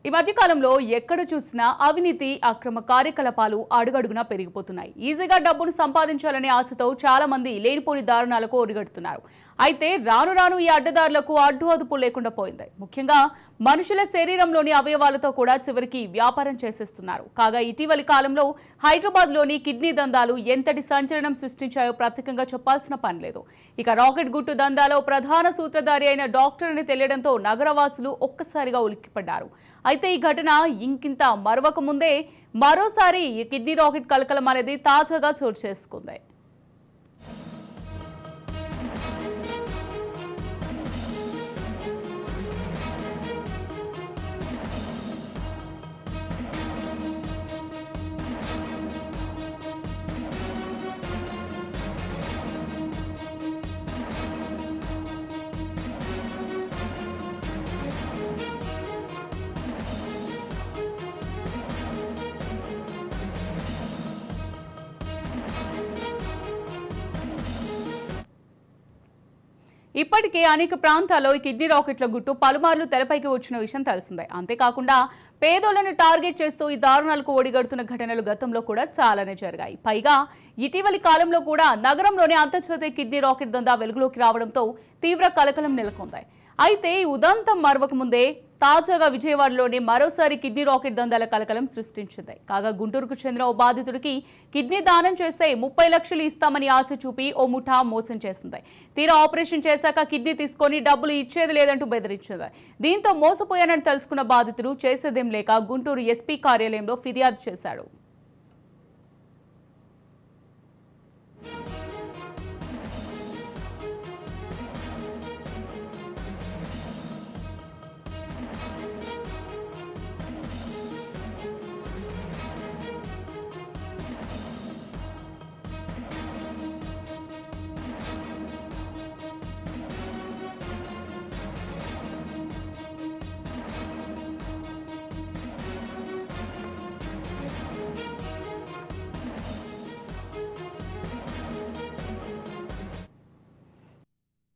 ఈ మధ్య కాలంలో ఎక్కడ చూసినా అవినీతి అక్రమ కార్యకలాపాలు అడుగడుగునా పెరిగిపోతున్నాయి. ఈజీగా డబ్బును సంపాదించాలనే ఆశతో చాలా మంది లేనిపోని దారుణాలకు ఒడిగడుతున్నారు. అయితే రాను రాను ఈ అడ్డదారులకు అడ్డు అదుపు లేకుండా పోయింది. ముఖ్యంగా మనుషుల శరీరంలోని అవయవాలతో కూడా చివరికి వ్యాపారం చేసేస్తున్నారు. కాగా ఇటీవలి కాలంలో హైదరాబాద్లోని కిడ్నీ దందాలు ఎంతటి సంచలనం సృష్టించాయో ప్రత్యేకంగా చెప్పాల్సిన పని లేదు. ఇక రాకెట్ గుట్టు దందాలో ప్రధాన సూత్రధారి అయిన డాక్టర్ అని తెలియడంతో నగరవాసులు ఒక్కసారిగా ఉలిక్కిపడ్డారు. అయితే ఈ ఘటన ఇంకింత మరవక ముందే మరోసారి ఈ కిడ్నీ రాకెట్ కలకలం అనేది తాజాగా చోటు చేసుకుంది. ఇప్పటికే అనేక ప్రాంతాల్లో ఈ కిడ్నీ రాకెట్ల గుట్టు పలుమార్లు తెరపైకి వచ్చిన విషయం తెలిసిందే. అంతేకాకుండా పేదోళ్లను టార్గెట్ చేస్తూ ఈ దారుణాలకు ఒడిగడుతున్న ఘటనలు గతంలో కూడా చాలానే జరిగాయి. పైగా ఇటీవలి కాలంలో కూడా నగరంలోని అంతర్జాతీయ కిడ్నీ రాకెట్ దందా వెలుగులోకి రావడంతో తీవ్ర కలకలం నెలకొంది. అయితే ఈ ఉదంతం మరవక ముందే తాజాగా విజయవాడలోని మరోసారి కిడ్నీ రాకెట్ దందాల కలకలం సృష్టించింది. కాగా గుంటూరుకు చెందిన ఓ బాధితుడికి కిడ్నీ దానం చేస్తే 30 లక్షలు ఇస్తామని ఆశ చూపి ఓ ముఠా మోసం చేసింది. తీరా ఆపరేషన్ చేశాక కిడ్నీ తీసుకొని డబ్బులు ఇచ్చేది లేదంటూ బెదిరించింది. దీంతో మోసపోయానని తెలుసుకున్న బాధితుడు చేసేదేం లేక గుంటూరు ఎస్పీ కార్యాలయంలో ఫిర్యాదు చేశాడు.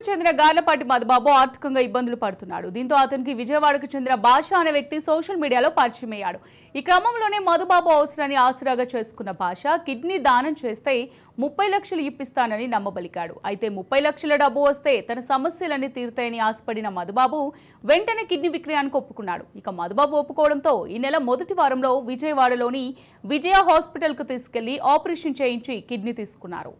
చెందిన గార్లపాటి మధుబాబు ఆర్థికంగా ఇబ్బందులు పడుతున్నాడు. దీంతో అతనికి విజయవాడకు చెందిన భాష అనే వ్యక్తి సోషల్ మీడియాలో పరిచయం అయ్యాడు. ఈ క్రమంలోనే మధుబాబు అవసరాన్ని ఆసరాగా చేసుకున్న భాష కిడ్నీ దానం చేస్తే 30 లక్షలు ఇప్పిస్తానని నమ్మబలికాడు. అయితే 30 లక్షల డబ్బు వస్తే తన సమస్యలన్నీ తీరుతాయని ఆశపడిన మధుబాబు వెంటనే కిడ్నీ విక్రయానికి ఒప్పుకున్నాడు. ఇక మధుబాబు ఒప్పుకోవడంతో ఈ నెల మొదటి వారంలో విజయవాడలోని విజయ హాస్పిటల్కు తీసుకెళ్లి ఆపరేషన్ చేయించి కిడ్నీ తీసుకున్నారు.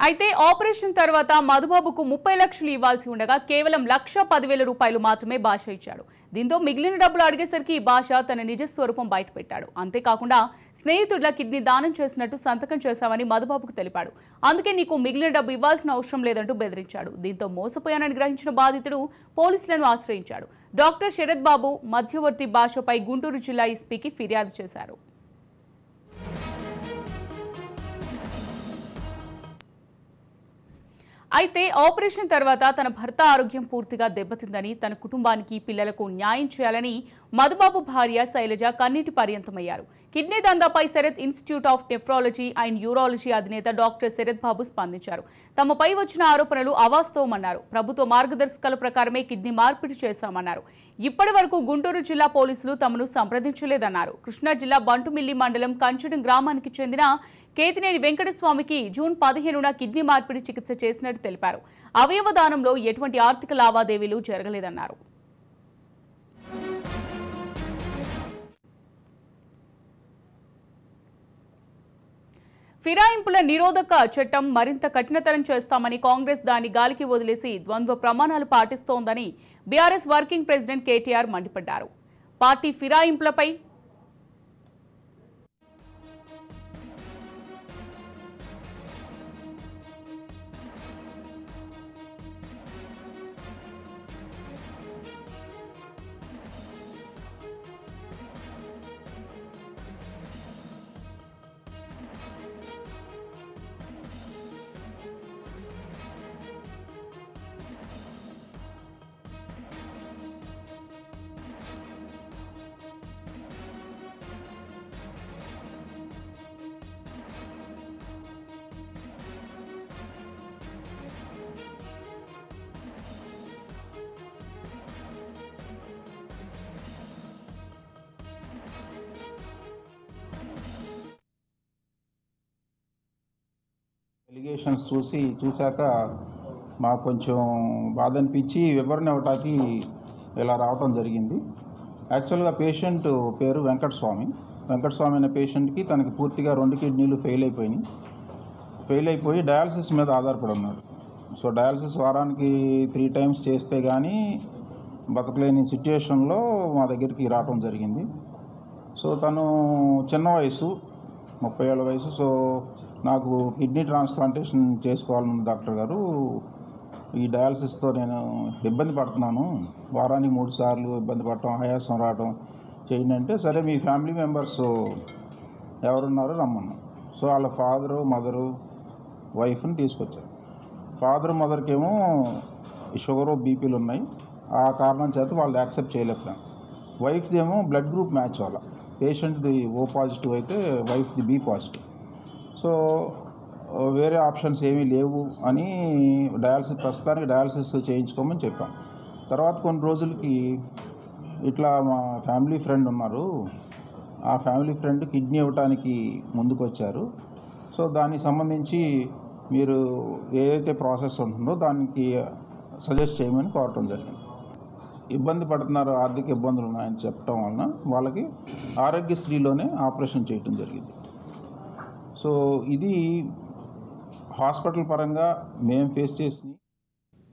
అయితే ఆపరేషన్ తర్వాత మధుబాబుకు 30 లక్షలు ఇవ్వాల్సి ఉండగా కేవలం 1,10,000 రూపాయలు మాత్రమే భాష ఇచ్చాడు. దీంతో మిగిలిన డబ్బులు అడిగేసరికి భాష తన నిజ స్వరూపం బయటపెట్టాడు. అంతేకాకుండా స్నేహితుడిలా కిడ్నీ దానం చేసినట్టు సంతకం చేశామని మధుబాబుకు తెలిపాడు. అందుకే నీకు మిగిలిన డబ్బు ఇవ్వాల్సిన అవసరం లేదంటూ బెదిరించాడు. దీంతో మోసపోయానని గ్రహించిన బాధితుడు పోలీసులను ఆశ్రయించాడు. డాక్టర్ శరత్ బాబు మధ్యవర్తి భాషపై గుంటూరు జిల్లా ఎస్పీకి ఫిర్యాదు చేశారు. అయితే ఆపరేషన్ తర్వాత తన భర్త ఆరోగ్యం పూర్తిగా దెబ్బతిందని, తన కుటుంబానికి పిల్లలకు న్యాయం చేయాలని మధుబాబు భార్య శైలజ కన్నీటి పర్యంతమయ్యారు. కిడ్నీ దందాపై Sarath institute of nephrology and urology అధినేత డాక్టర్ శరత్ బాబు స్పందించారు. తమపై వచ్చిన ఆరోపణలు అవాస్తవమన్నారు. ప్రభుత్వ మార్గదర్శకాల ప్రకారమే కిడ్నీ మార్పిడి చేశామన్నారు. ఇప్పటి వరకు గుంటూరు జిల్లా పోలీసులు తమను సంప్రదించలేదన్నారు. కృష్ణా జిల్లా బంటుమిల్లి మండలం కంచడం గ్రామానికి చెందిన కేతినేని వెంకటస్వామికి జూన్ 15న కిడ్నీ మార్పిడి చికిత్స చేసినట్టు తెలిపారు. అవయవ దానంలో ఎటువంటి ఆర్థిక లావాదేవీలు జరగలేదన్నారు. ఫిరాయింపుల నిరోధక చట్టం మరింత కఠినతరం చేస్తామని కాంగ్రెస్ దాని గాలికి వదిలేసి ద్వంద్వ ప్రమాణాలు పాటిస్తోందని బీఆర్ఎస్ వర్కింగ్ ప్రెసిడెంట్ కేటీఆర్ మండిపడ్డారు. పార్టీ ఫిరాయింపులపై ఎలిగేషన్స్ చూశాక మాకు కొంచెం బాధ అనిపించి వివరణ ఇవ్వటానికి ఇలా రావటం జరిగింది. యాక్చువల్గా పేషెంట్ పేరు వెంకటస్వామి అనే పేషెంట్కి తనకి పూర్తిగా 2 కిడ్నీలు ఫెయిల్ అయిపోయి డయాలసిస్ మీద ఆధారపడి ఉన్నాడు. సో డయాలసిస్ వారానికి 3 టైమ్స్ చేస్తే కానీ బతకలేని సిట్యుయేషన్లో మా దగ్గరికి రావటం జరిగింది. సో తను చిన్న వయసు, 30 ఏళ్ళ వయసు. సో నాకు కిడ్నీ ట్రాన్స్ప్లాంటేషన్ చేసుకోవాలన్న డాక్టర్ గారు, ఈ డయాలసిస్తో నేను ఇబ్బంది పడుతున్నాను, వారానికి 3 సార్లు ఇబ్బంది పడటం, ఆయాసం రావడం చేయండి అంటే, సరే మీ ఫ్యామిలీ మెంబర్స్ ఎవరున్నారో రమ్మన్నాం. సో వాళ్ళ ఫాదరు, మదరు, వైఫ్ని తీసుకొచ్చారు. ఫాదర్, మదర్కి ఏమో షుగరు, బీపీలు ఉన్నాయి. ఆ కారణం చేత వాళ్ళు యాక్సెప్ట్ చేయలేకపోయాం. వైఫ్ది ఏమో బ్లడ్ గ్రూప్ మ్యాచ్ వల్ల, పేషెంట్ది O పాజిటివ్ అయితే వైఫ్ది B పాజిటివ్. సో వేరే ఆప్షన్స్ ఏమీ లేవు అని ప్రస్తుతానికి డయాలసిస్ చేయించుకోమని చెప్పాం. తర్వాత కొన్ని రోజులకి ఇట్లా మా ఫ్యామిలీ ఫ్రెండ్ ఉన్నారు, ఆ ఫ్యామిలీ ఫ్రెండ్ కిడ్నీ ఇవ్వటానికి ముందుకు వచ్చారు. సో దానికి సంబంధించి మీరు ఏదైతే ప్రాసెస్ ఉంటుందో దానికి సజెస్ట్ చేయమని కోరటం జరిగింది. ఇబ్బంది పడుతున్నారు, ఆర్థిక ఇబ్బందులు ఉన్నాయని చెప్పడం వలన వాళ్ళకి ఆరోగ్యశ్రీలోనే ఆపరేషన్ చేయటం జరిగింది. సో ఇది హాస్పిటల్ పరంగా మేము ఫేస్ చేసి